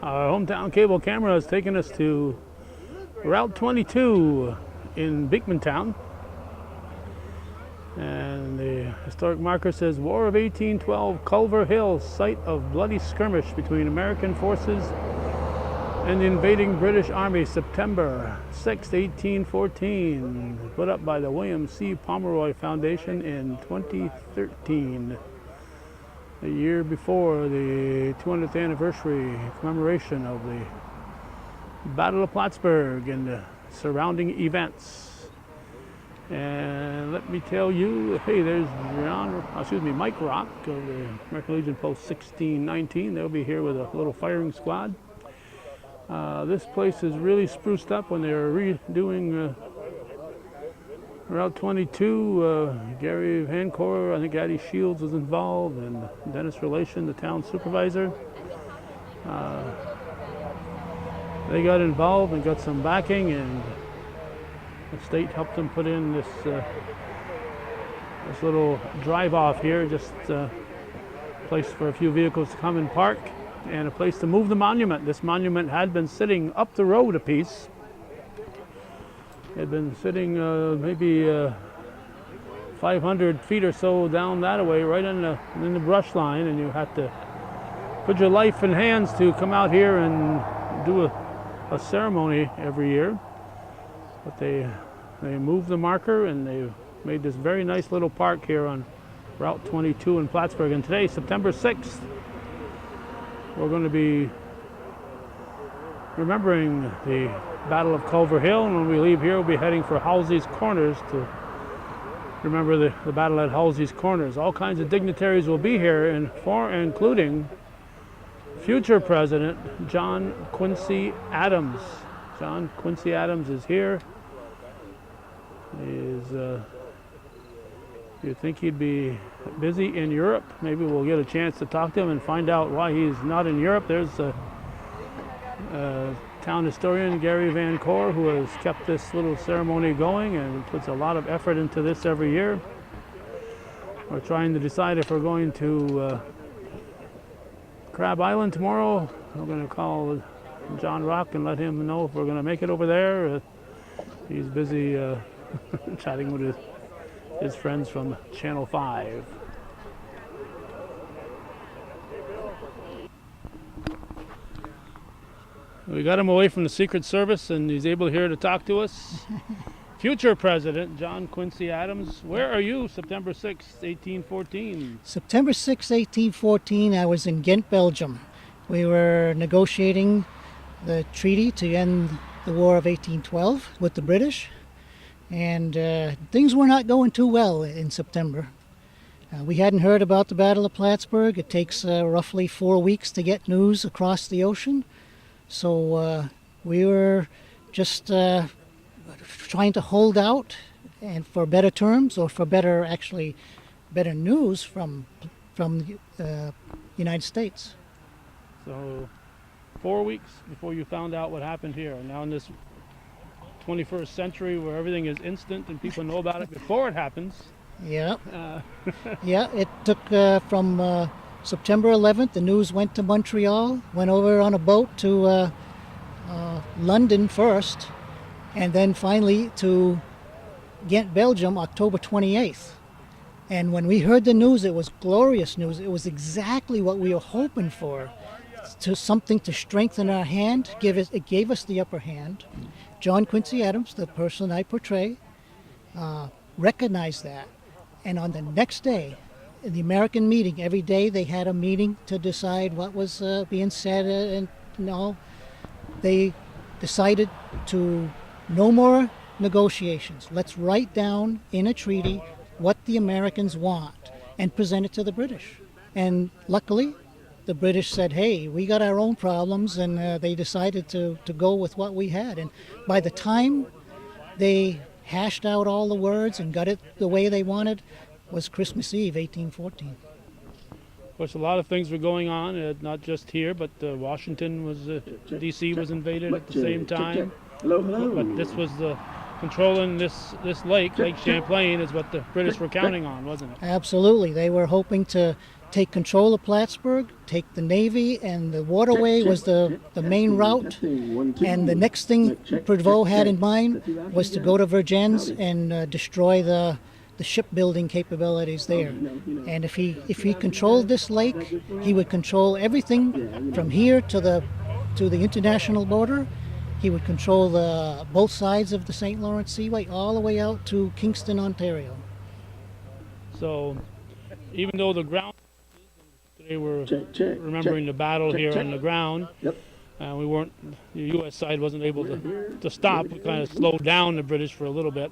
Our hometown cable camera has taken us to Route 22 in Beekmantown. And the historic marker says War of 1812, Culver Hill, site of bloody skirmish between American forces and the invading British Army, September 6, 1814, put up by the William C. Pomeroy Foundation in 2013, a year before the 200th anniversary commemoration of the Battle of Plattsburgh and the surrounding events. And let me tell you, hey, there's Mike Rock of the American Legion Post 1619. They'll be here with a little firing squad. This place is really spruced up when they were redoing Route 22. Gary Vancor, I think Addie Shields was involved, and Dennis Relation, the town supervisor. They got involved and got some backing, and the state helped them put in this little drive-off here, just a place for a few vehicles to come and park, and a place to move the monument. This monument had been sitting up the road a piece. It had been sitting maybe 500 feet or so down that way, right in the brush line, and you had to put your life in hands to come out here and do a ceremony every year. But they moved the marker, and they made this very nice little park here on Route 22 in Plattsburgh. And today, September 6th, we're going to be remembering the Battle of Culver Hill, and when we leave here, we'll be heading for Halsey's Corners to remember the battle at Halsey's Corners. All kinds of dignitaries will be here, including future President John Quincy Adams. John Quincy Adams is here. You'd think he'd be busy in Europe. Maybe we'll get a chance to talk to him and find out why he's not in Europe. There's town historian Gary Vancor, who has kept this little ceremony going and puts a lot of effort into this every year. We're trying to decide if we're going to Crab Island tomorrow. We're going to call John Rock and let him know if we're going to make it over there. He's busy chatting with his friends from Channel 5. We got him away from the Secret Service, and he's able here to talk to us. Future President John Quincy Adams, where are you September 6, 1814? September 6, 1814, I was in Ghent, Belgium. We were negotiating the treaty to end the War of 1812 with the British, and things were not going too well in September. We hadn't heard about the Battle of Plattsburgh. It takes roughly 4 weeks to get news across the ocean. So we were just trying to hold out and for better terms, or for better news from the United States. So 4 weeks before you found out what happened here. Now in this 21st century where everything is instant and people know about it before it happens. Yeah. Yeah, it took from September 11th, the news went to Montreal, went over on a boat to London first, and then finally to Ghent, Belgium, October 28th. And when we heard the news, it was glorious news. It was exactly what we were hoping for. Something to strengthen our hand. It gave us the upper hand. John Quincy Adams, the person I portray, recognized that. And on the next day, in the American meeting, every day they had a meeting to decide what was being said, and all. They decided to no more negotiations. Let's write down in a treaty what the Americans want and present it to the British. And luckily, the British said, hey, we got our own problems, and they decided to go with what we had. And by the time they hashed out all the words and got it the way they wanted, was Christmas Eve, 1814. Of course, a lot of things were going on, not just here, but Washington was, D.C. was invaded at the same time. Hello, hello. But this was controlling this lake, Lake Champlain, is what the British were counting on, wasn't it? Absolutely. They were hoping to take control of Plattsburgh, take the Navy, and the waterway was the main route. And the next thing Prevost had in mind was to go to Vergennes and destroy the shipbuilding capabilities there. And if he controlled this lake, he would control everything from here to the international border. He would control both sides of the St. Lawrence Seaway all the way out to Kingston, Ontario. So even though the ground, today we're remembering the battle here on the ground, we weren't, the U.S. side wasn't able to stop. We kind of slowed down the British for a little bit.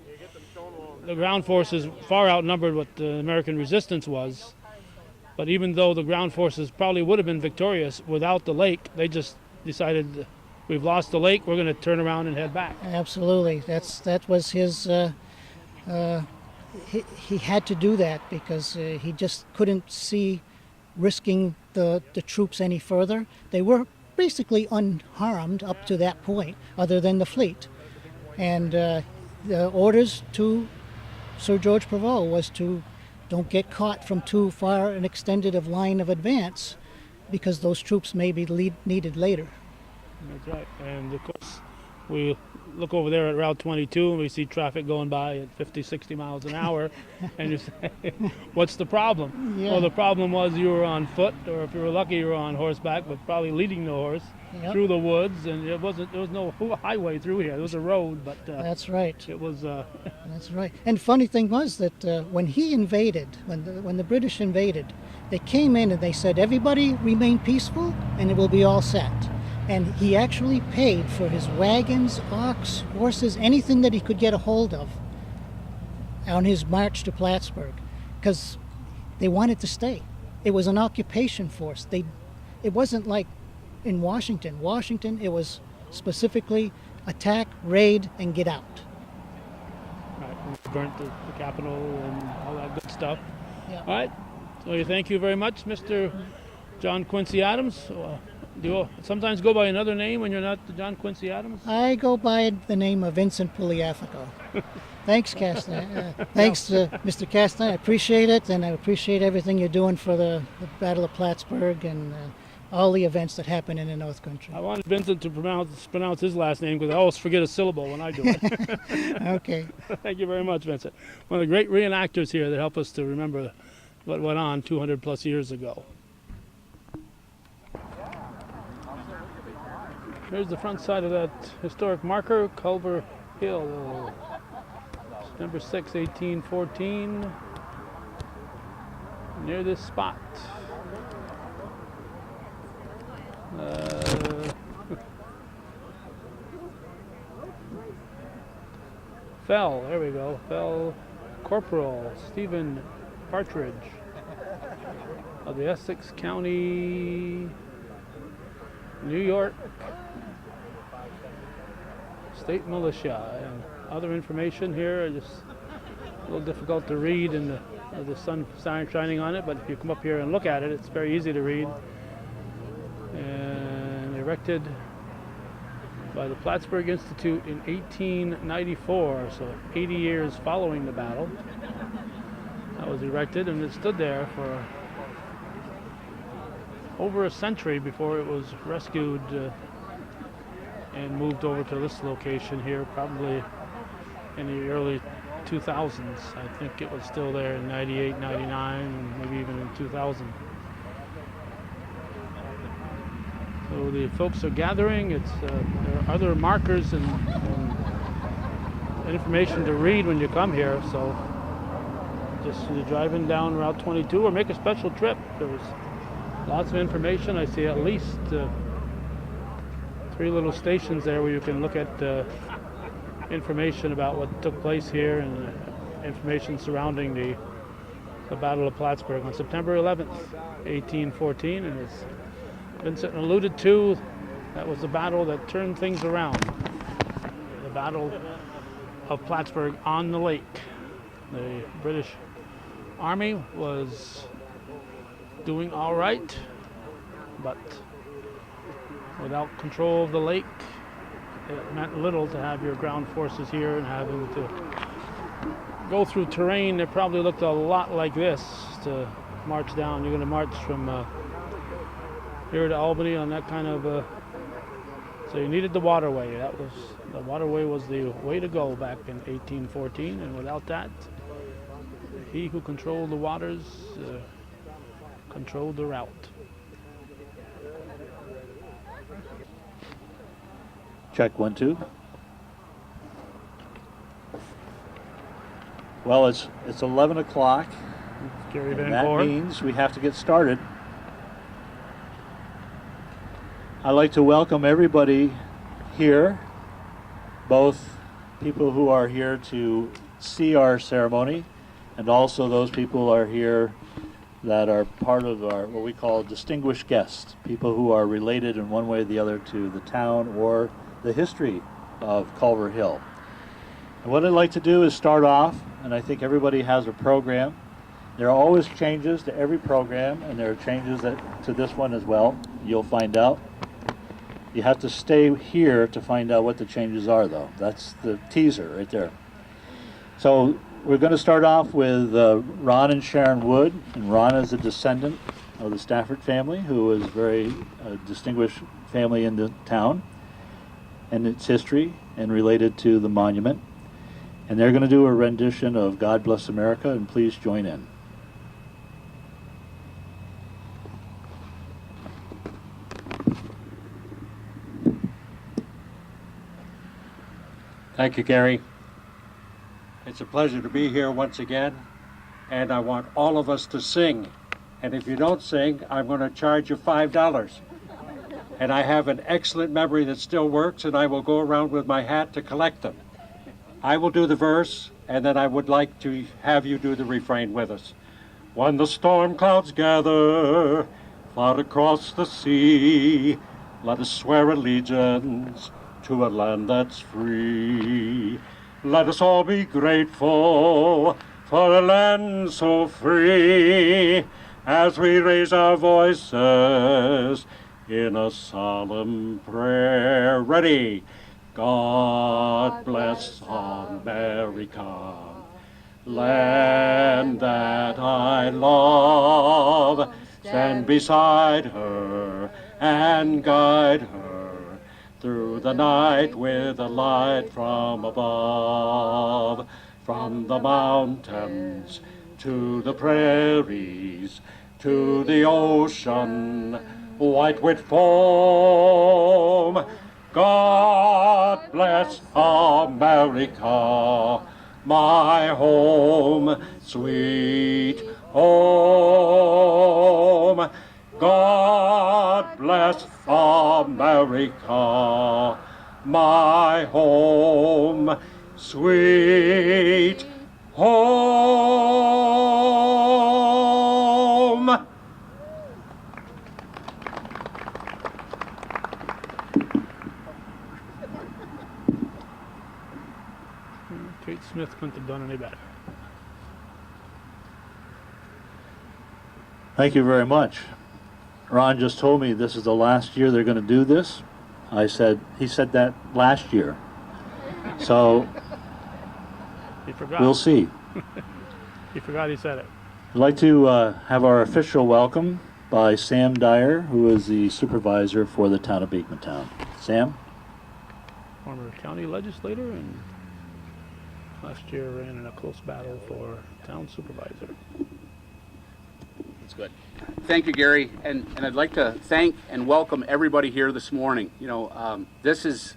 The ground forces far outnumbered what the American resistance was. But even though the ground forces probably would have been victorious without the lake, they just decided, we've lost the lake, we're going to turn around and head back. Absolutely. That was his, he had to do that because he just couldn't see risking the troops any further. They were basically unharmed up to that point, other than the fleet. And the orders to Sir George Prevost was to don't get caught from too far an extended of line of advance, because those troops may be needed later. That's right. And of course, we look over there at Route 22 and we see traffic going by at 50, 60 miles an hour. And you say, what's the problem? Yeah. Well, the problem was you were on foot, or if you were lucky, you were on horseback, but probably leading the horse through the woods. And there was no highway through here. There was a road, but that's right. It was. That's right. And funny thing was that when he invaded, when the British invaded, they came in and they said, everybody remain peaceful and it will be all set. And he actually paid for his wagons, ox, horses, anything that he could get a hold of on his march to Plattsburgh, because they wanted to stay. It was an occupation force. It wasn't like in Washington. Washington, it was specifically attack, raid, and get out. Right. Burnt the Capitol and all that good stuff. Yeah. All right. So thank you very much, Mr. John Quincy Adams. Do you sometimes go by another name when you're not John Quincy Adams? I go by the name of Vincent Pugliafico. Thanks, Castine. Thanks, Mr. Castine. I appreciate it, and I appreciate everything you're doing for the Battle of Plattsburgh and all the events that happen in the North Country. I wanted Vincent to pronounce his last name because I always forget a syllable when I do it. Okay. Thank you very much, Vincent. One of the great reenactors here that help us to remember what went on 200 plus years ago. Here's the front side of that historic marker, Culver Hill, September 6, 1814, near this spot. There we go, fell Corporal Stephen Partridge of the Essex County, New York State Militia. And other information here, just a little difficult to read in the sun shining on it, but if you come up here and look at it, it's very easy to read. And erected by the Plattsburgh Institute in 1894, so 80 years following the battle. That was erected, and it stood there for over a century before it was rescued and moved over to this location here, probably in the early 2000s. I think it was still there in 98, 99, and maybe even in 2000. So the folks are gathering. There are other markers and information to read when you come here. So just driving down Route 22 or make a special trip. There was lots of information. I see at least 3 little stations there where you can look at information about what took place here and information surrounding the Battle of Plattsburgh on September 11th, 1814. And as Vincent alluded to, that was the battle that turned things around. The Battle of Plattsburgh on the lake. The British Army was doing all right, but without control of the lake, it meant little to have your ground forces here and having to go through terrain that probably looked a lot like this to march down. You're going to march from here to Albany on that kind of. So you needed the waterway. The waterway was the way to go back in 1814, and without that, he who controlled the waters controlled the route. Check 1, 2. Well, it's 11 o'clock. Gary Van That Coor. means we have to get started. I'd like to welcome everybody here, both people who are here to see our ceremony, and also those people who are here that are part of our, what we call distinguished guests, people who are related in one way or the other to the town or the history of Culver Hill. And what I'd like to do is start off, and I think everybody has a program. There are always changes to every program, and there are changes to this one as well. You'll find out. You have to stay here to find out what the changes are, though. That's the teaser right there. So we're going to start off with Ron and Sharon Wood, and Ron is a descendant of the Stafford family, who is a very distinguished family in the town and its history and related to the monument. And they're going to do a rendition of God Bless America, and please join in. Thank you, Gary. It's a pleasure to be here once again, and I want all of us to sing. And if you don't sing, I'm going to charge you $5. And I have an excellent memory that still works, and I will go around with my hat to collect them. I will do the verse, and then I would like to have you do the refrain with us. When the storm clouds gather far across the sea, let us swear allegiance to a land that's free. Let us all be grateful for a land so free, as we raise our voices in a solemn prayer. Ready? God bless America, land that I love. Stand beside her and guide her through the night with a light from above. From the mountains to the prairies, to the ocean, white with foam. God bless America, my home, sweet home. God bless America, my home, sweet home. Kate Smith couldn't have done any better. Thank you very much. Ron just told me this is the last year they're going to do this. He said that last year. So He forgot. we'll see. He forgot he said it. I'd like to have our official welcome by Sam Dyer, who is the supervisor for the town of Beekmantown. Sam? Former county legislator, and last year ran in a close battle for town supervisor. That's good. Thank you, Gary, and I'd like to thank and welcome everybody here this morning. You know, this is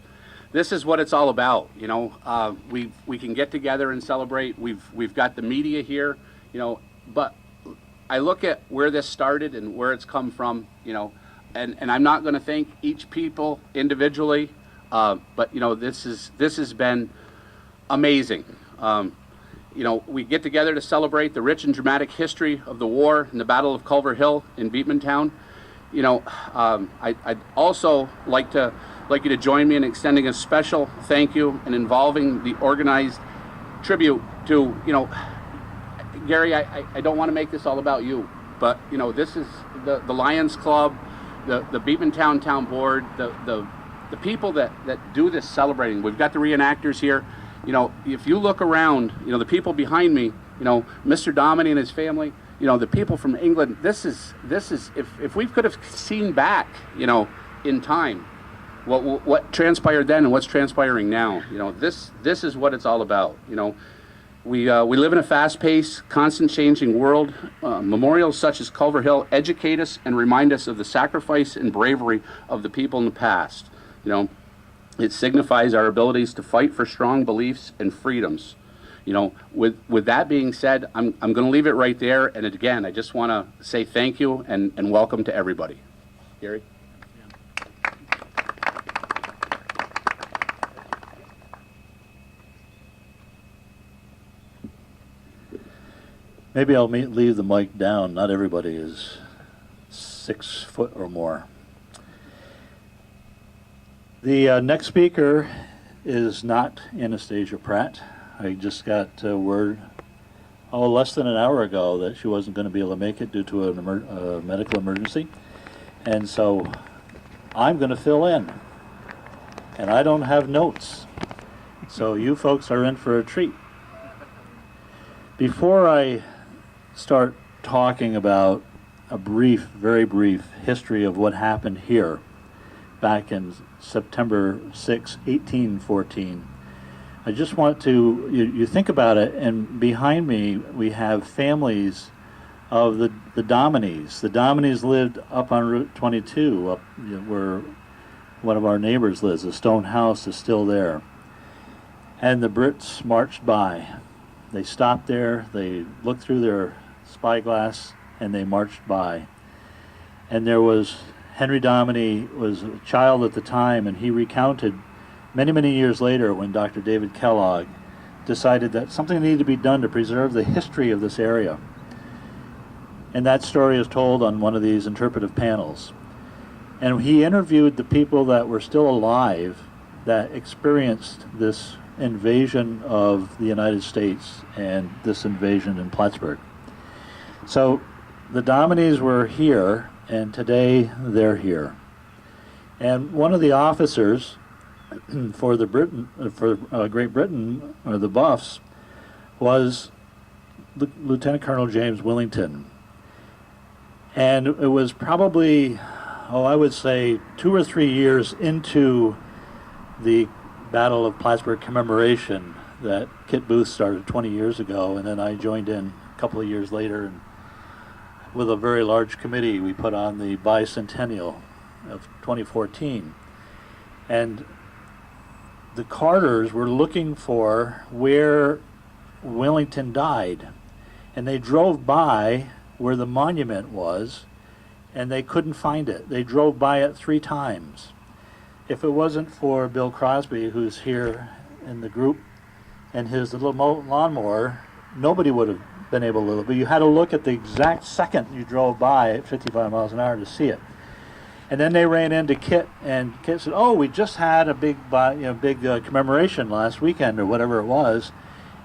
what it's all about. You know, we can get together and celebrate. We've got the media here. You know, but I look at where this started and where it's come from. You know, and I'm not going to thank each people individually, but you know, this has been amazing. You know, we get together to celebrate the rich and dramatic history of the war and the Battle of Culver Hill in Beekmantown. You know, I'd also like you to join me in extending a special thank you and involving the organized tribute to, you know, Gary, I don't want to make this all about you, but, you know, this is the Lions Club, the Beekmantown Town Board, the people that do this celebrating. We've got the reenactors here. You know, if you look around, you know, the people behind me, you know, Mr. Dominy and his family, you know, the people from England, this is if we could have seen back, you know, in time, what transpired then and what's transpiring now, you know, this is what it's all about. You know, we live in a fast-paced, constant changing world. Memorials such as Culver Hill educate us and remind us of the sacrifice and bravery of the people in the past. You know, it signifies our abilities to fight for strong beliefs and freedoms. You know, with that being said, I'm going to leave it right there. And again, I just want to say thank you and welcome to everybody. Gary? Maybe I'll leave the mic down. Not everybody is 6 foot or more. The next speaker is not Anastasia Pratt. I just got word, less than an hour ago that she wasn't going to be able to make it due to a medical emergency. And so I'm going to fill in. And I don't have notes. So you folks are in for a treat. Before I start talking about a brief, very brief history of what happened here back in September 6, 1814, I just want to, you think about it, and behind me we have families of the Dominies. The Dominies lived up on Route 22, up where one of our neighbors lives. The stone house is still there. And the Brits marched by. They stopped there, they looked through their spyglass, and they marched by. And there was, Henry Dominy was a child at the time, and he recounted many, many years later when Dr. David Kellogg decided that something needed to be done to preserve the history of this area. And that story is told on one of these interpretive panels. And he interviewed the people that were still alive that experienced this invasion of the United States and this invasion in Plattsburgh. So the Dominies were here, and today they're here. And one of the officers for Great Britain, or the Buffs, was Lieutenant Colonel James Willington. And it was probably, I would say 2 or 3 years into the Battle of Plattsburgh commemoration that Kit Booth started 20 years ago, and then I joined in a couple of years later, and with a very large committee we put on the bicentennial of 2014. And the Carters were looking for where Willington died, and they drove by where the monument was, and they couldn't find it. They drove by it 3 times. If it wasn't for Bill Crosby, who's here in the group, and his little lawnmower, nobody would have been able to, but you had to look at the exact second you drove by at 55 miles an hour to see it. And then they ran into Kit, and Kit said, we just had a big commemoration last weekend, or whatever it was,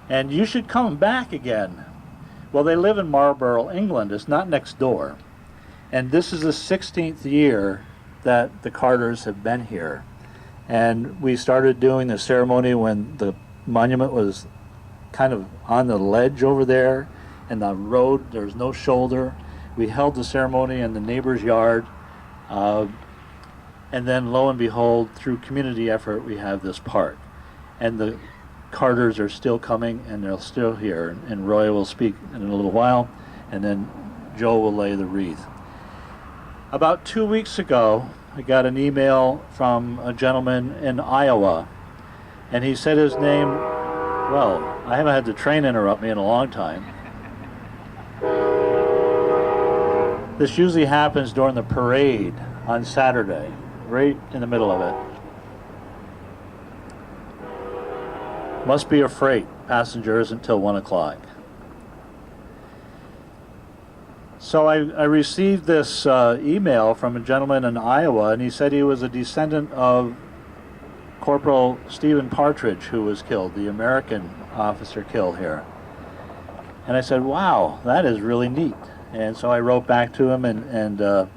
and you should come back again. Well, they live in Marlborough, England. It's not next door. And this is the 16th year that the Carters have been here. And we started doing the ceremony when the monument was kind of on the ledge over there, and the road, there was no shoulder. We held the ceremony in the neighbor's yard. And then lo and behold, through community effort, we have this park. And the Carters are still coming, and they're still here. And Roy will speak in a little while, and then Joe will lay the wreath. About 2 weeks ago, I got an email from a gentleman in Iowa, and he said his name, I haven't had the train interrupt me in a long time. This usually happens during the parade on Saturday, right in the middle of it. Must be a freight. Passengers until 1 o'clock. So I received this email from a gentleman in Iowa, and he said he was a descendant of Corporal Stephen Partridge, who was killed, the American officer killed here. And I said, wow, that is really neat. And so I wrote back to him and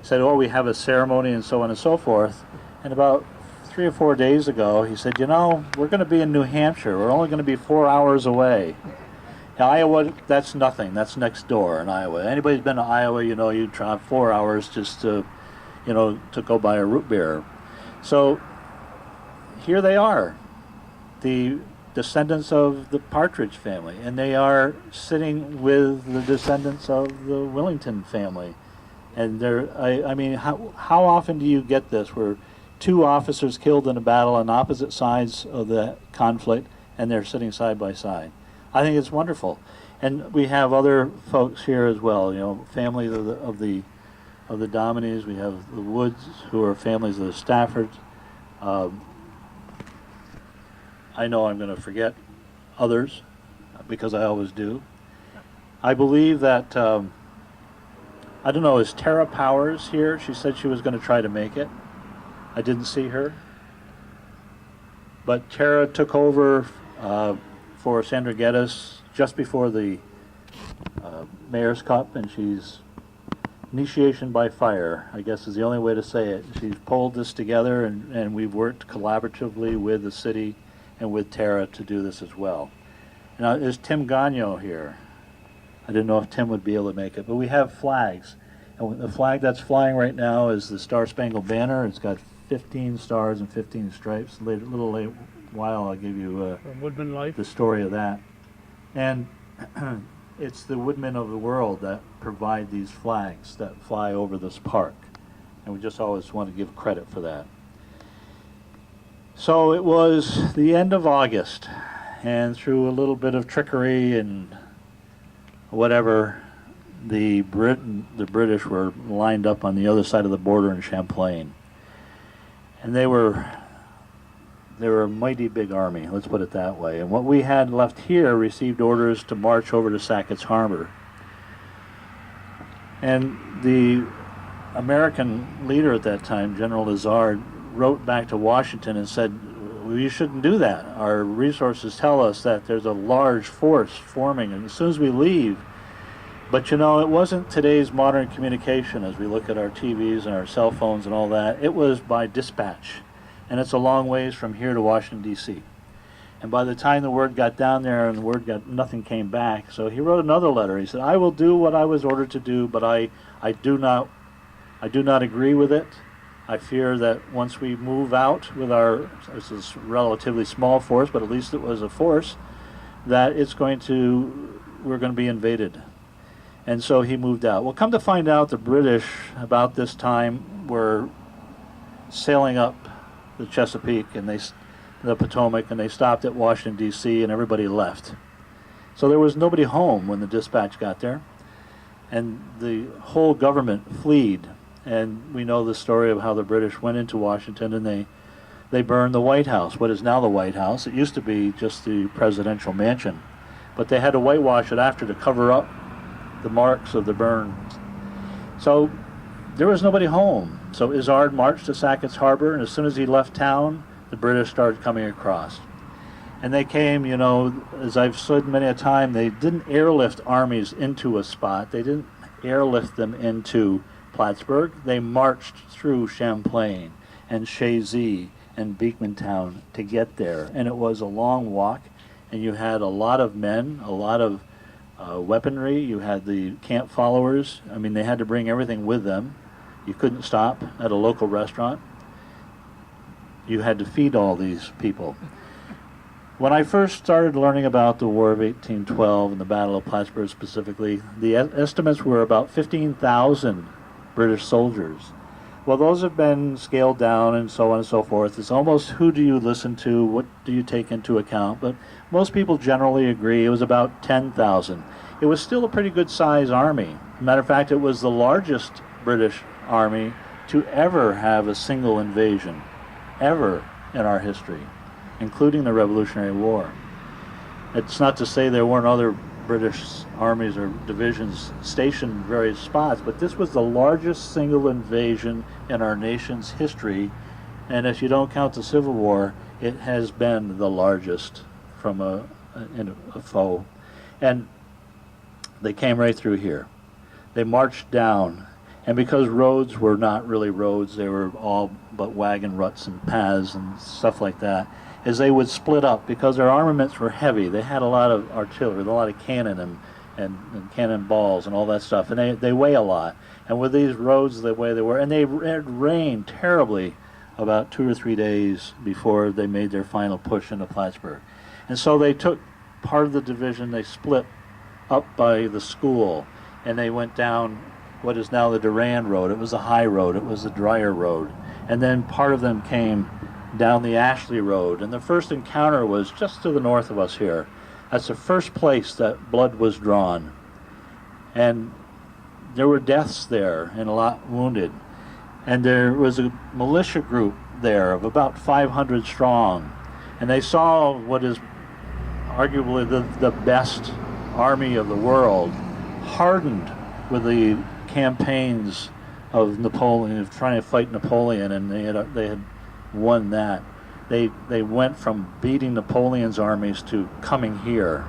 said, we have a ceremony and so on and so forth. And about 3 or 4 days ago, he said, we're going to be in New Hampshire. We're only going to be 4 hours away. Now, Iowa, that's nothing. That's next door in Iowa. Anybody's been to Iowa, you know, you drive 4 hours just to, you know, to go buy a root beer. So here they are, the descendants of the Partridge family, and they are sitting with the descendants of the Willington family. And I mean, how often do you get this where two officers killed in a battle on opposite sides of the conflict, and they're sitting side by side? I think it's wonderful. And we have other folks here as well, you know, families of the Dominies. We have the Woods, who are families of the Staffords. I know I'm going to forget others, because I always do. I believe that, I don't know, is Tara Powers here? She said she was going to try to make it. I didn't see her. But Tara took over for Sandra Geddes just before the Mayor's Cup, and she's initiation by fire, I guess is the only way to say it. She's pulled this together, and we've worked collaboratively with the city and with Tara to do this as well. Now, is Tim Gagno here? I didn't know if Tim would be able to make it, but we have flags. And the flag that's flying right now is the Star-Spangled Banner. It's got 15 stars and 15 stripes. A little late while I'll give you Woodman Life. the story of that. And it's the woodmen of the world that provide these flags that fly over this park. And we just always want to give credit for that. So it was the end of August, and through a little bit of trickery and whatever, the British were lined up on the other side of the border in Champlain. And they were a mighty big army, let's put it that way. And what we had left here received orders to march over to Sackett's Harbor. And the American leader at that time, General Lazard, wrote back to Washington and said, we shouldn't do that. Our resources tell us that there's a large force forming, and as soon as we leave. But you know, it wasn't today's modern communication as we look at our TVs and our cell phones and all that. It was by dispatch. And it's a long ways from here to Washington, D.C. And by the time the word got down there and the word nothing came back. So he wrote another letter. He said, I will do what I was ordered to do, but I do not agree with it. I fear that once we move out with this is a relatively small force, but at least it was a force, that we're going to be invaded. And so he moved out. Well, come to find out, the British, about this time, were sailing up the Chesapeake and the Potomac, and they stopped at Washington, D.C., and everybody left. So there was nobody home when the dispatch got there, and the whole government fled. And we know the story of how the British went into Washington and they burned the White House, what is now the White House. It used to be just the presidential mansion, but they had to whitewash it after to cover up the marks of the burn. So there was nobody home. So Izard marched to Sackett's Harbor, and as soon as he left town, the British started coming across. And they came, you know, as I've said many a time, they didn't airlift armies into a spot. They didn't airlift them into Plattsburgh. They marched through Champlain and Chazy and Beekmantown to get there. And it was a long walk, and you had a lot of men, a lot of weaponry. You had the camp followers. I mean, they had to bring everything with them. You couldn't stop at a local restaurant. You had to feed all these people. When I first started learning about the War of 1812 and the Battle of Plattsburgh specifically, the estimates were about 15,000 British soldiers. Well, those have been scaled down and so on and so forth. It's almost who do you listen to, what do you take into account, but most people generally agree it was about 10,000. It was still a pretty good size army. Matter of fact, it was the largest British army to ever have a single invasion, ever in our history, including the Revolutionary War. It's not to say there weren't other British armies or divisions stationed in various spots, but this was the largest single invasion in our nation's history, and if you don't count the Civil War, it has been the largest from a foe. And they came right through here. They marched down, and because roads were not really roads, they were all but wagon ruts and paths and stuff like that, is they would split up because their armaments were heavy. They had a lot of artillery, a lot of cannon and cannonballs and all that stuff, and they weigh a lot. And with these roads the way they were, and it rained terribly about 2 or 3 days before they made their final push into Plattsburgh. And so they took part of the division, they split up by the school, and they went down what is now the Durand Road. It was the high road, it was the Dyer Road. And then part of them came down the Ashley Road. And the first encounter was just to the north of us here. That's the first place that blood was drawn. And there were deaths there and a lot wounded. And there was a militia group there of about 500 strong. And they saw what is arguably the best army of the world, hardened with the campaigns of Napoleon, of trying to fight Napoleon, and they had won that. They went from beating Napoleon's armies to coming here.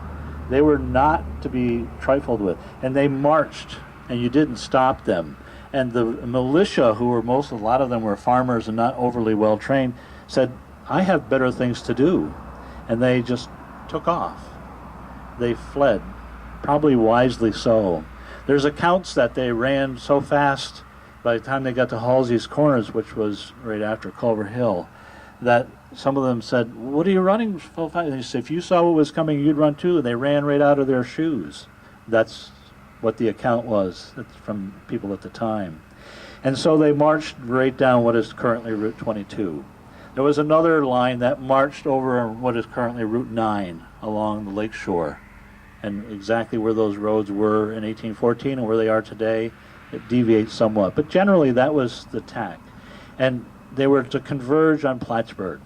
They were not to be trifled with, and they marched, and you didn't stop them. And the militia, who were a lot of them were farmers and not overly well trained, said, "I have better things to do," and they just took off. They fled, probably wisely so. There's accounts that they ran so fast by the time they got to Halsey's Corners, which was right after Culver Hill, that some of them said, "What are you running so fast?" And they said, "If you saw what was coming, you'd run too." And they ran right out of their shoes. That's what the account was. That's from people at the time. And so they marched right down what is currently Route 22. There was another line that marched over what is currently Route 9 along the lake shore. And exactly where those roads were in 1814 and where they are today, it deviates somewhat. But generally, that was the tack. And they were to converge on Plattsburgh.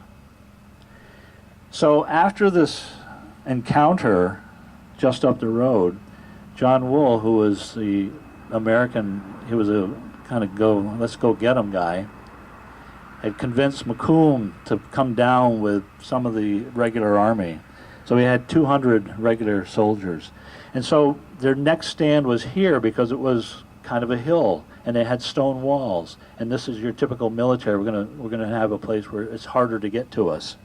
So after this encounter just up the road, John Wool, who was the American, he was a kind of let's go get 'em guy, had convinced McComb to come down with some of the regular army. So he had 200 regular soldiers. And so their next stand was here because it was kind of a hill and they had stone walls. And this is your typical military. We're gonna have a place where it's harder to get to us.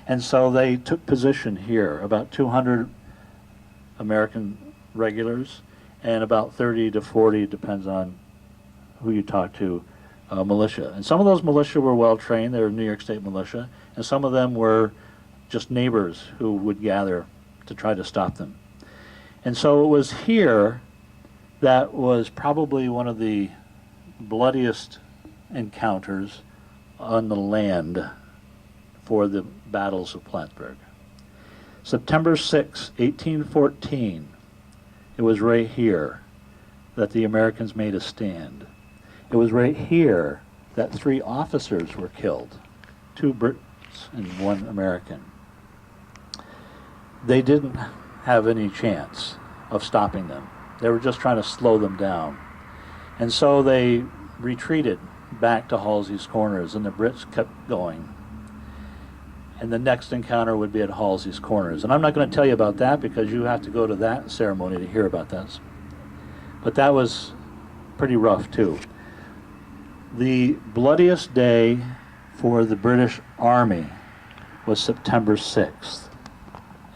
And so they took position here, about 200 American regulars and about 30 to 40, depends on who you talk to, militia. And some of those militia were well trained. They were New York State militia. And some of them were just neighbors who would gather to try to stop them. And so it was here that was probably one of the bloodiest encounters on the land for the battles of Plattsburgh. September 6, 1814, it was right here that the Americans made a stand. It was right here that 3 officers were killed, 2 Brits and 1 American. They didn't have any chance of stopping them. They were just trying to slow them down. And so they retreated back to Halsey's Corners, and the Brits kept going. And the next encounter would be at Halsey's Corners. And I'm not going to tell you about that because you have to go to that ceremony to hear about that. But that was pretty rough too. The bloodiest day for the British Army was September 6th,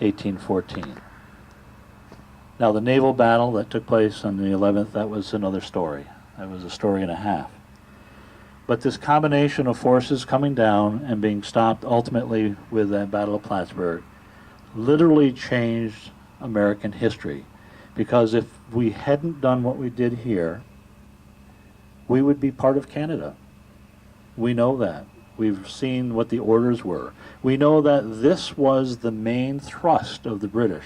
1814. Now the naval battle that took place on the 11th, that was another story. That was a story and a half. But this combination of forces coming down and being stopped ultimately with that Battle of Plattsburgh literally changed American history. Because if we hadn't done what we did here, we would be part of Canada. We know that. We've seen what the orders were. We know that this was the main thrust of the British.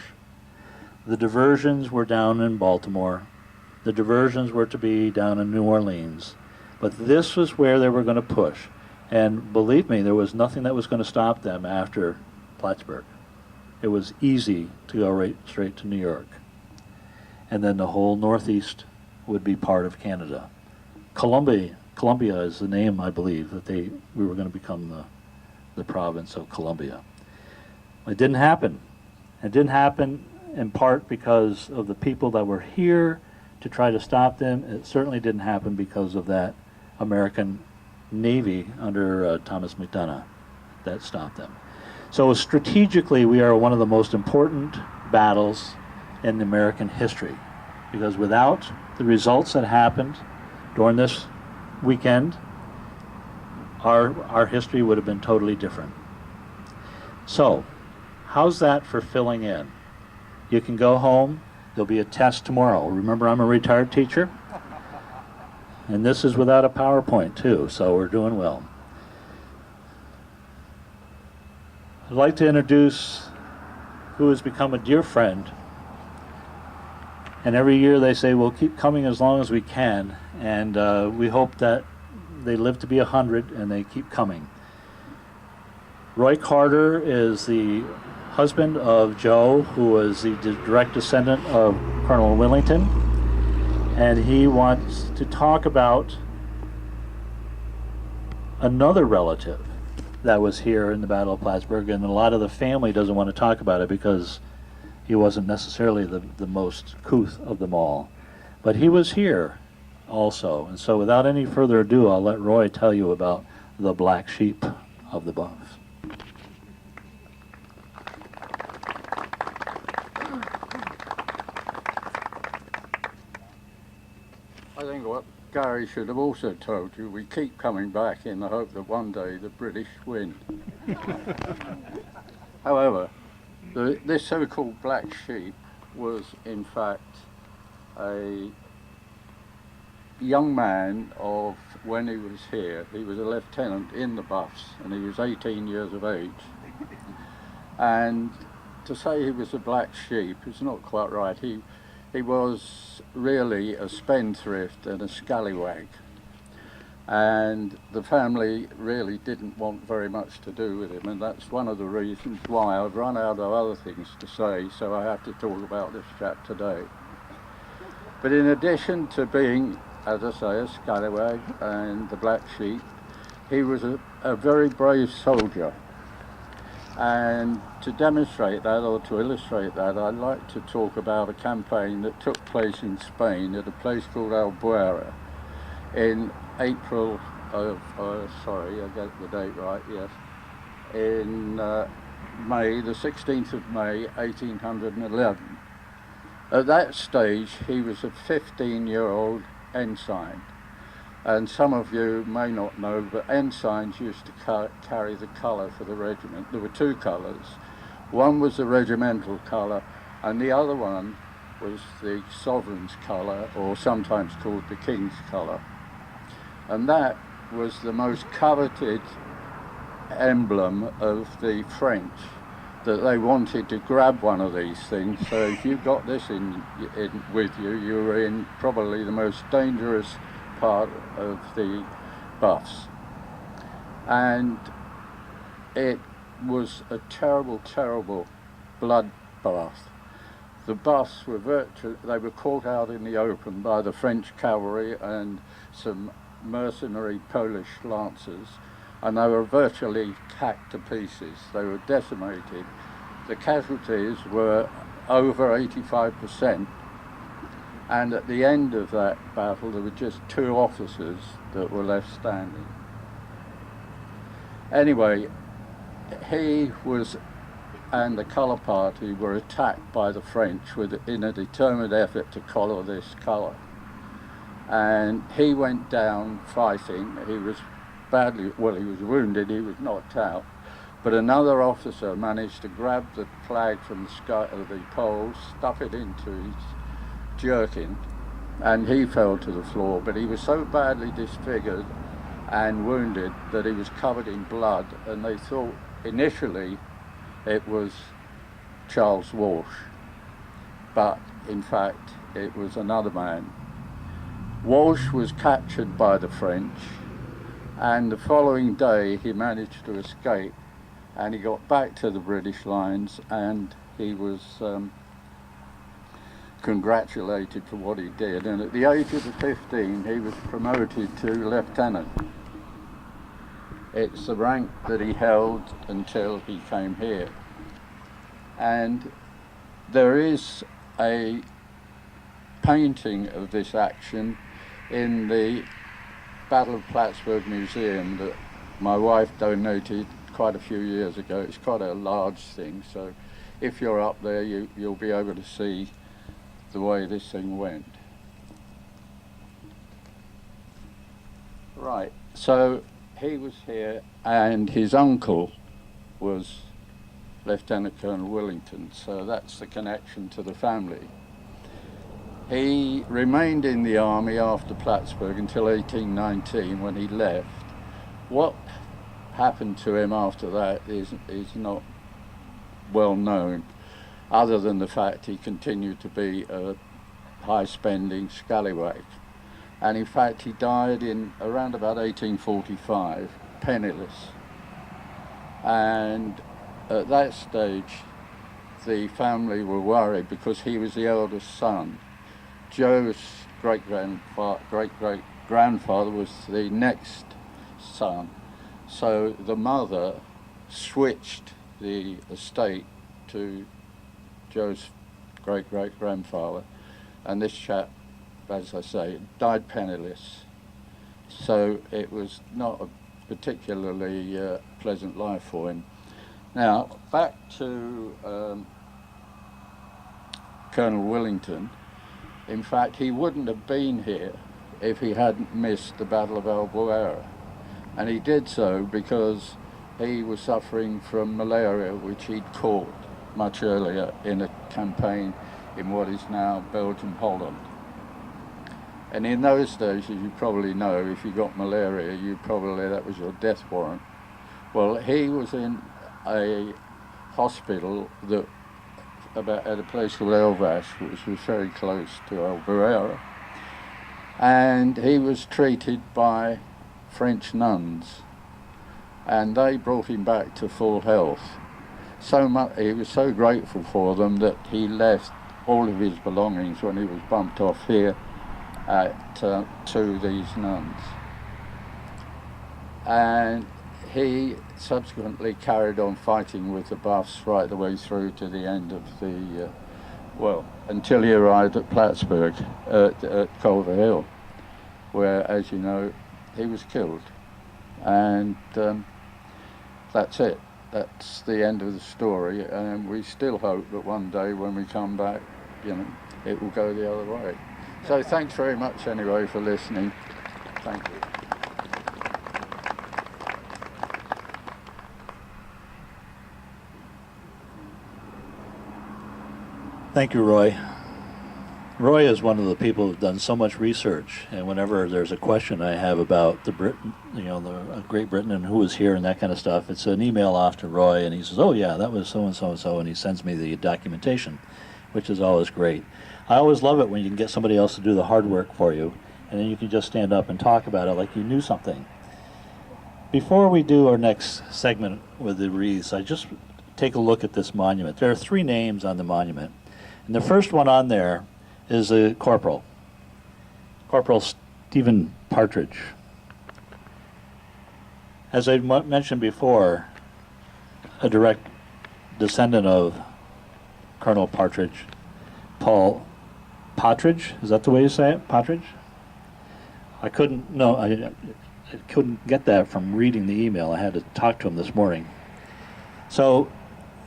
The diversions were down in Baltimore. The diversions were to be down in New Orleans. But this was where they were going to push. And believe me, there was nothing that was going to stop them after Plattsburgh. It was easy to go right straight to New York. And then the whole Northeast would be part of Canada. Columbia is the name, I believe, that we were going to become the province of Columbia. It didn't happen. It didn't happen in part because of the people that were here to try to stop them. It certainly didn't happen because of that American Navy under Thomas McDonough that stopped them. So strategically, we are one of the most important battles in American history, because without the results that happened during this weekend, our history would have been totally different. So, how's that for filling in? You can go home. There'll be a test tomorrow. Remember, I'm a retired teacher. And this is without a PowerPoint, too, so we're doing well. I'd like to introduce who has become a dear friend. And every year they say, we'll keep coming as long as we can. And we hope that they live to be 100 and they keep coming. Roy Carter is the husband of Joe, who was the direct descendant of Colonel Willington. And he wants to talk about another relative that was here in the Battle of Plattsburgh, and a lot of the family doesn't want to talk about it because he wasn't necessarily the most couth of them all. But he was here also, and so without any further ado, I'll let Roy tell you about the black sheep of the Buffs. I think what Gary should have also told you, we keep coming back in the hope that one day the British win. However, this so-called black sheep was in fact a young man of when he was here. He was a lieutenant in the Buffs and he was 18 years of age. And to say he was a black sheep is not quite right. He was really a spendthrift and a scallywag, and the family really didn't want very much to do with him, and that's one of the reasons why I've run out of other things to say, so I have to talk about this chap today. But in addition to being, as I say, a scallywag and the black sheep, he was a very brave soldier. And to demonstrate that, or to illustrate that, I'd like to talk about a campaign that took place in Spain at a place called Albuera in April of, sorry, I get the date right, yes, in May, the 16th of May, 1811. At that stage, he was a 15-year-old ensign. And some of you may not know, but ensigns used to carry the colour for the regiment. There were two colours. One was the regimental colour, and the other one was the sovereign's colour, or sometimes called the king's colour. And that was the most coveted emblem of the French, that they wanted to grab one of these things. So if you got this in with you, you were in probably the most dangerous part of the Buffs. And it was a terrible, terrible bloodbath. The Buffs were they were caught out in the open by the French cavalry and some mercenary Polish lancers, and they were virtually hacked to pieces. They were decimated. The casualties were over 85%. And at the end of that battle, there were just 2 officers that were left standing. Anyway, he was, and the colour party were attacked by the French in a determined effort to collar this colour. And he went down fighting. He was badly, well, he was wounded, he was knocked out. But another officer managed to grab the flag from the sky of the pole, stuff it into his jerkin, and he fell to the floor. But he was so badly disfigured and wounded that he was covered in blood, and they thought initially it was Charles Walsh, but in fact it was another man. Walsh was captured by the French, and the following day he managed to escape, and he got back to the British lines, and he was congratulated for what he did. And at the age of 15, he was promoted to lieutenant. It's the rank that he held until he came here. And there is a painting of this action in the Battle of Plattsburgh Museum that my wife donated quite a few years ago. It's quite a large thing, so if you're up there, you'll be able to see the way this thing went. Right, so he was here, and his uncle was Lieutenant Colonel Willington, so that's the connection to the family. He remained in the army after Plattsburgh until 1819 when he left. What happened to him after that is not well known, other than the fact he continued to be a high-spending scallywag. And in fact, he died in around about 1845, penniless. And at that stage, the family were worried because he was the eldest son. Joe's great-great-grandfather was the next son. So the mother switched the estate to Joe's great-great-grandfather. And this chap, as I say, died penniless. So it was not a particularly pleasant life for him. Now, back to Colonel Willington. In fact, he wouldn't have been here if he hadn't missed the Battle of Albuera. And he did so because he was suffering from malaria, which he'd caught much earlier in a campaign in what is now Belgium, Holland. And in those days, as you probably know, if you got malaria, that was your death warrant. Well, he was in a hospital that at a place called Elvas, which was very close to Albuera, and he was treated by French nuns, and they brought him back to full health. So much, he was so grateful for them that he left all of his belongings when he was bumped off here to these nuns. And he subsequently carried on fighting with the Buffs right the way through to the end of the, until he arrived at Plattsburgh, at Culver Hill, where, as you know, he was killed. And that's it. That's the end of the story, and we still hope that one day when we come back, it will go the other way. So thanks very much anyway for listening. Thank you. Thank you, Roy. Roy is one of the people who've done so much research, and whenever there's a question I have about the Great Britain and who was here and that kind of stuff, it's an email off to Roy, and he says, "Oh yeah, that was so and so and so," and he sends me the documentation, which is always great. I always love it when you can get somebody else to do the hard work for you, and then you can just stand up and talk about it like you knew something. Before we do our next segment with the wreaths, I just take a look at this monument. There are 3 names on the monument, and the first one on there is a corporal, Corporal Stephen Partridge. As I mentioned before, a direct descendant of Colonel Partridge, Paul Partridge, is that the way you say it, Partridge? I couldn't get that from reading the email. I had to talk to him this morning. So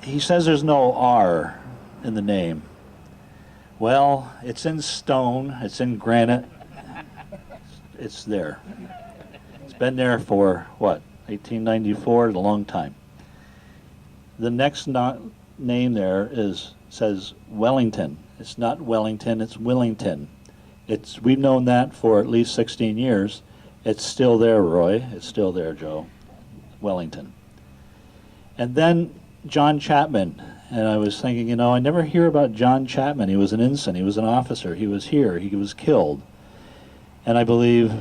he says there's no R in the name. Well, it's in stone, it's in granite, it's there. It's been there for, 1894, a long time. The next name there says Wellington. It's not Wellington, it's Willington. We've known that for at least 16 years. It's still there, Roy. It's still there, Joe. Wellington. And then John Chapman. And I was thinking, I never hear about John Chapman. He was an ensign. He was an officer. He was here. He was killed. And I believe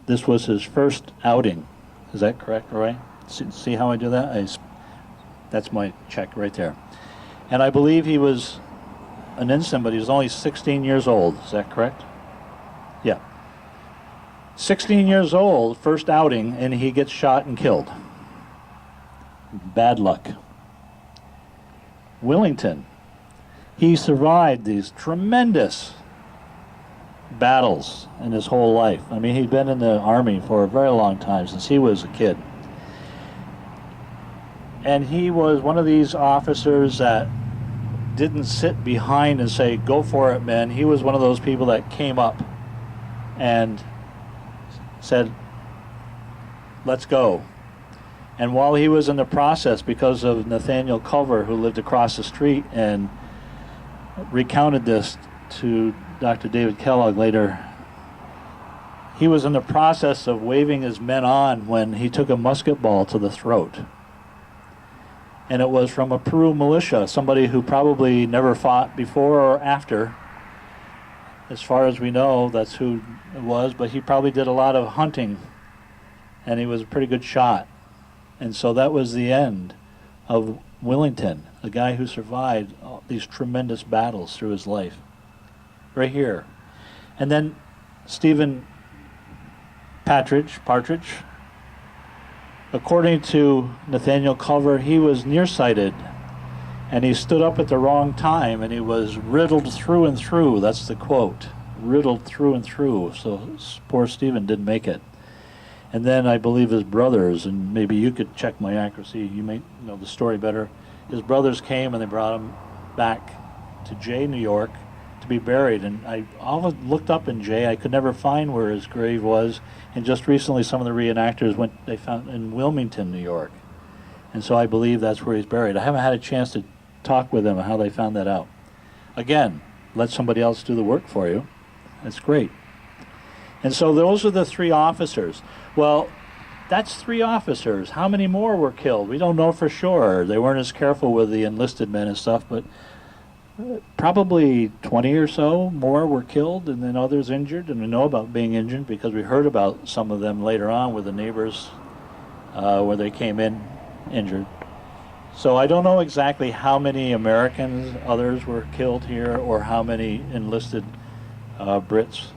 this was his first outing. Is that correct, Roy? See how I do that? That's my check right there. And I believe he was an ensign, but he was only 16 years old. Is that correct? Yeah. 16 years old, first outing, and he gets shot and killed. Bad luck. Willington, he survived these tremendous battles in his whole life. I mean, he'd been in the Army for a very long time, since he was a kid. And he was one of these officers that didn't sit behind and say, "Go for it, men." He was one of those people that came up and said, "Let's go." And while he was in the process, because of Nathaniel Culver, who lived across the street and recounted this to Dr. David Kellogg later, he was in the process of waving his men on when he took a musket ball to the throat. And it was from a Peru militia, somebody who probably never fought before or after. As far as we know, that's who it was, but he probably did a lot of hunting, and he was a pretty good shot. And so that was the end of Willington, a guy who survived all these tremendous battles through his life. Right here. And then Stephen Partridge, according to Nathaniel Culver, he was nearsighted, and he stood up at the wrong time, and he was riddled through and through. That's the quote, riddled through and through. So poor Stephen didn't make it. And then I believe his brothers, and maybe you could check my accuracy, you may know the story better. His brothers came and they brought him back to Jay, New York, to be buried. And I always looked up in Jay. I could never find where his grave was. And just recently, some of the reenactors they found in Wilmington, New York. And so I believe that's where he's buried. I haven't had a chance to talk with them on how they found that out. Again, let somebody else do the work for you. That's great. And so those are the three officers. Well, that's three officers. How many more were killed? We don't know for sure. They weren't as careful with the enlisted men and stuff, but probably 20 or so more were killed, and then others injured. And we know about being injured because we heard about some of them later on with the neighbors where they came in injured. So I don't know exactly how many Americans, others were killed here, or how many enlisted Brits.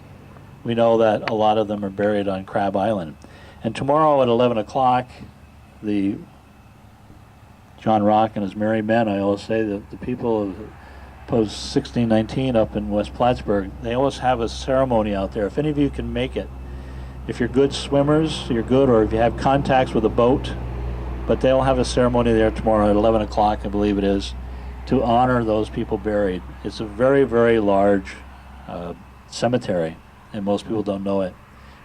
We know that a lot of them are buried on Crab Island. And tomorrow at 11 o'clock, the John Rock and his merry men, I always say that the people of Post 1619 up in West Plattsburgh, they always have a ceremony out there. If any of you can make it, if you're good swimmers, you're good, or if you have contacts with a boat, but they'll have a ceremony there tomorrow at 11 o'clock, I believe it is, to honor those people buried. It's a very, very large cemetery, and most people don't know it,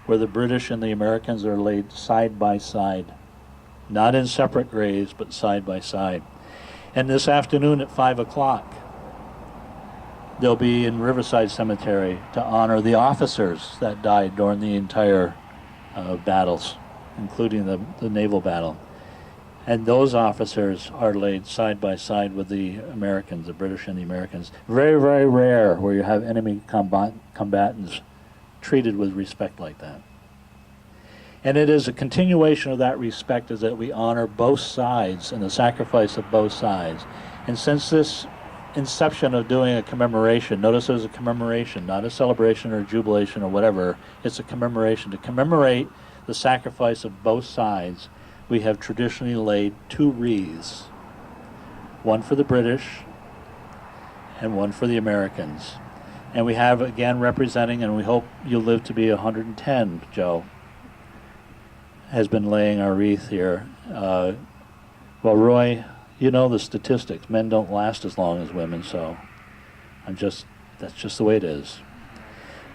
where the British and the Americans are laid side by side, not in separate graves, but side by side. And this afternoon at 5 o'clock, they'll be in Riverside Cemetery to honor the officers that died during the entire battles, including the naval battle. And those officers are laid side by side with the Americans, the British and the Americans. Very, very rare where you have enemy combatants treated with respect like that. And it is a continuation of that respect, is that we honor both sides and the sacrifice of both sides. And since this inception of doing a commemoration, notice it was a commemoration, not a celebration or jubilation or whatever, it's a commemoration. To commemorate the sacrifice of both sides, we have traditionally laid two wreaths, one for the British and one for the Americans. And we have, again, representing, and we hope you'll live to be 110, Joe, has been laying our wreath here. Well, Roy, you know the statistics. Men don't last as long as women, so that's just the way it is.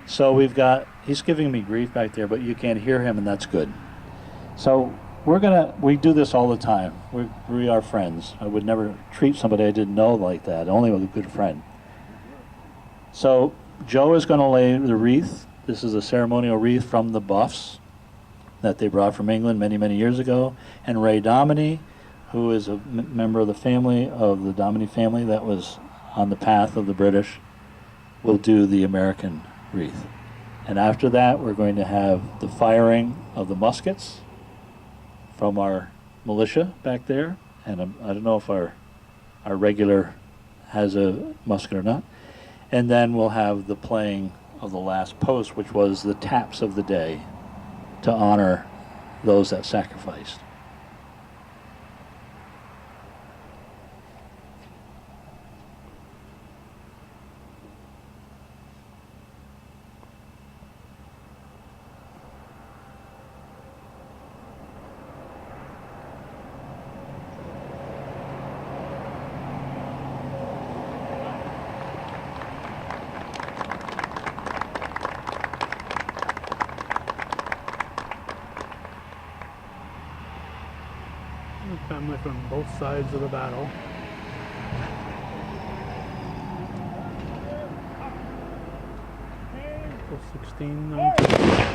So we've got, he's giving me grief back there, but you can't hear him, and that's good. So we do this all the time. We are friends. I would never treat somebody I didn't know like that, only with a good friend. So Joe is going to lay the wreath. This is a ceremonial wreath from the Buffs that they brought from England many, many years ago. And Ray Dominy, who is a member of the family, of the Dominy family that was on the path of the British, will do the American wreath. And after that, we're going to have the firing of the muskets from our militia back there. And I don't know if our regular has a musket or not. And then we'll have the playing of the last post, which was the taps of the day, to honor those that sacrificed. Family from both sides of the battle. So 16, 19.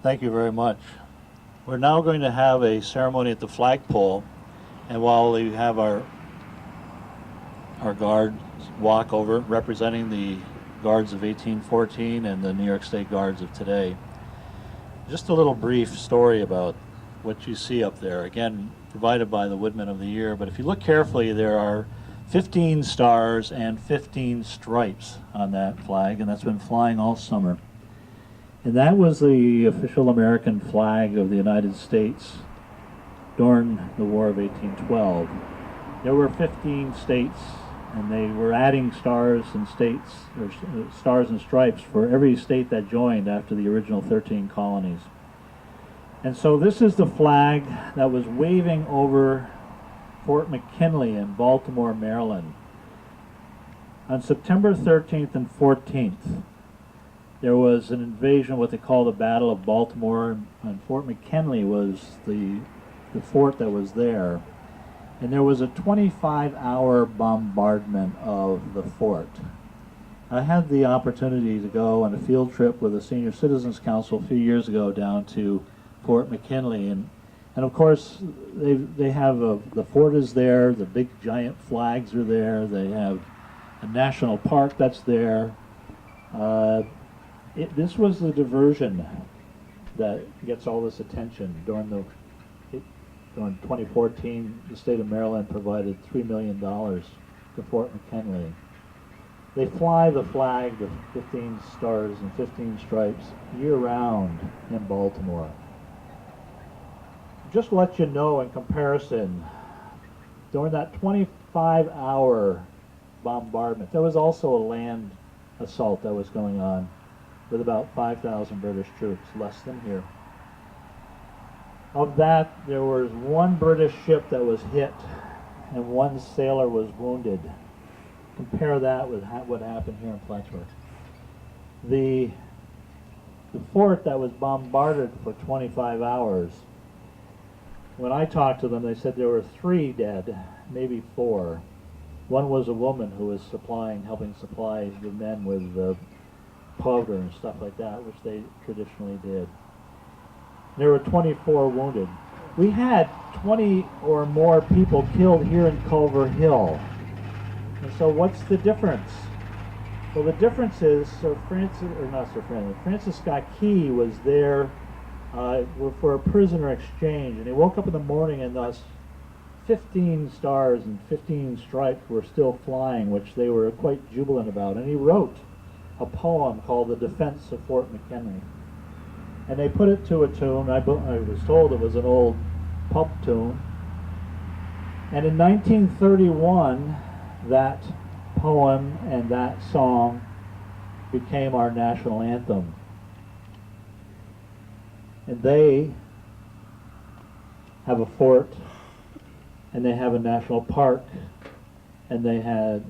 Thank you very much. We're now going to have a ceremony at the Flagpole, and while we have our guards walk over representing the guards of 1814 and the New York State Guards of today, just a little brief story about what you see up there. Again, provided by the Woodman of the Year, but if you look carefully, there are 15 stars and 15 stripes on that flag, and that's been flying all summer. And that was the official American flag of the United States during the War of 1812. There were 15 states, and they were adding stars and states, or stars and stripes for every state that joined after the original 13 colonies. And so this is the flag that was waving over Fort McKinley in Baltimore, Maryland. On September 13th and 14th, there was an invasion, what they call the Battle of Baltimore, and Fort McKinley was the fort that was there. And there was a 25-hour bombardment of the fort. I had the opportunity to go on a field trip with the Senior Citizens Council a few years ago down to Fort McKinley, and of course they have the fort is there, the big giant flags are there, they have a national park that's there. This was the diversion that gets all this attention. During 2014, the state of Maryland provided $3 million to Fort McKinley. They fly the flag, the 15 stars and 15 stripes, year-round in Baltimore. Just to let you know, in comparison, during that 25-hour bombardment, there was also a land assault that was going on with about 5,000 British troops, less than here. Of that, there was one British ship that was hit and one sailor was wounded. Compare that with what happened here in Plattsburgh. The fort that was bombarded for 25 hours, when I talked to them, they said there were 3 dead, maybe 4. One was a woman who was helping supply the men with powder and stuff like that, which they traditionally did. There were 24 wounded. We had 20 or more people killed here in Culver Hill. And so what's the difference? Well, the difference is Francis Scott Key was there for a prisoner exchange, and he woke up in the morning and thus 15 stars and 15 stripes were still flying, which they were quite jubilant about. And he wrote a poem called The Defense of Fort McKinley. And they put it to a tune. I was told it was an old pub tune. And in 1931, that poem and that song became our national anthem. And they have a fort and they have a national park, and they had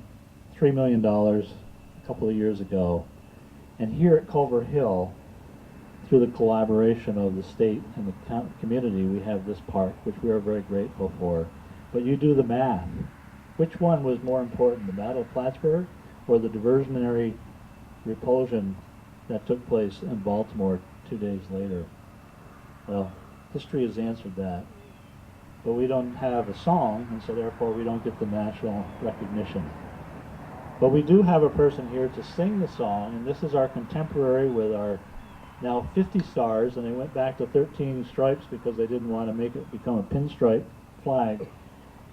$3 million a couple of years ago. And here at Culver Hill, through the collaboration of the state and the community, we have this park, which we are very grateful for. But you do the math. Which one was more important, the Battle of Plattsburgh or the diversionary repulsion that took place in Baltimore 2 days later? Well, history has answered that. But we don't have a song, and so therefore we don't get the national recognition. But we do have a person here to sing the song, and this is our contemporary with our now 50 stars, and they went back to 13 stripes because they didn't want to make it become a pinstripe flag.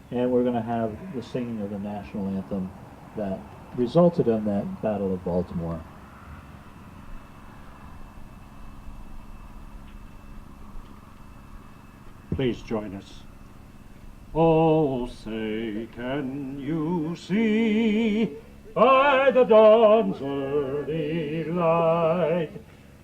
And we're going to have the singing of the national anthem that resulted in that Battle of Baltimore. Please join us. Oh, say, can you see by the dawn's early light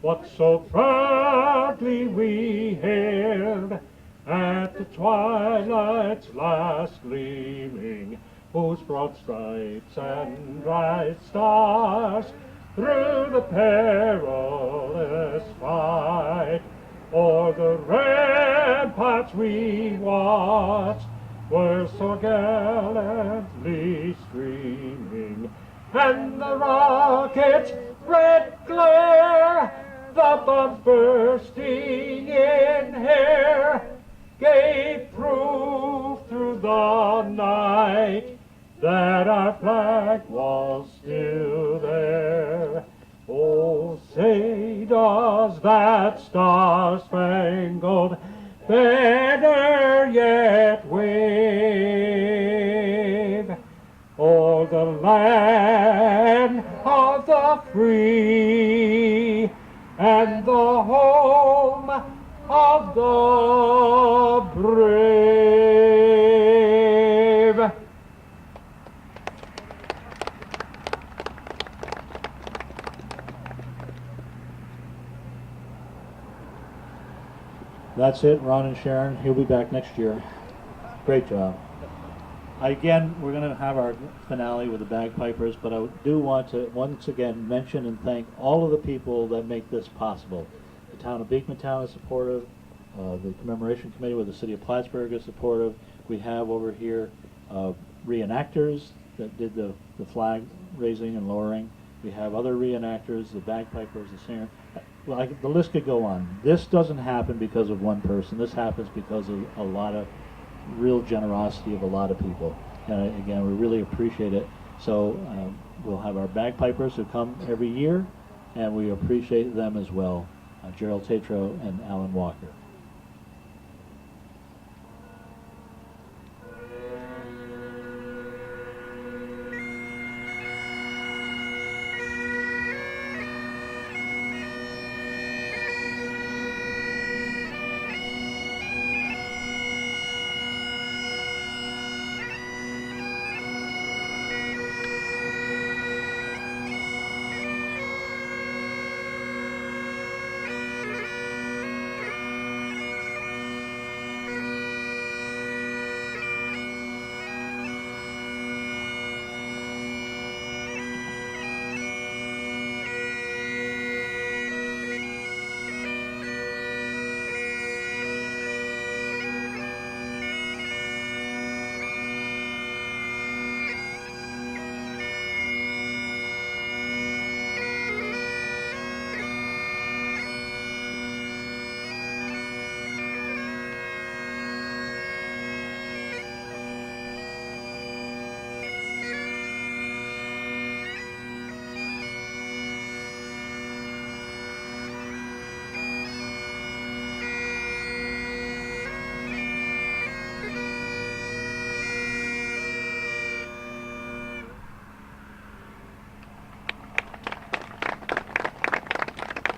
what so proudly we hailed at the twilight's last gleaming, whose broad stripes and bright stars through the perilous fight o'er the ramparts we watched were so gallantly streaming, and the rocket's red glare, the bombs bursting in air, gave proof through the night that our flag was still there. Oh, say does that Star-Spangled Banner yet wave o'er the land of the free and the home of the brave? That's it, Ron and Sharon. He'll be back next year. Great job. Again, we're going to have our finale with the bagpipers, but I do want to once again mention and thank all of the people that make this possible. The town of Beekmantown is supportive. The commemoration committee with the city of Plattsburgh is supportive. We have over here reenactors that did the flag raising and lowering. We have other reenactors, the bagpipers, the singer. Well, the list could go on. This doesn't happen because of one person. This happens because of a lot of real generosity of a lot of people. And again, we really appreciate it. So we'll have our bagpipers who come every year, and we appreciate them as well, Gerald Tatro and Alan Walker.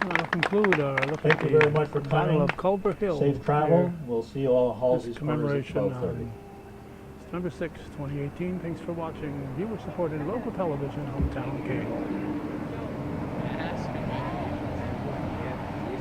I'll conclude our look Thank at you the very much for Battle coming. of Culver Hill. Safe travel. here. We'll see you all at Halsey's This Corners at commemoration 12:30. on September 6, 2018. Thanks for watching viewer-supported local television, Hometown King.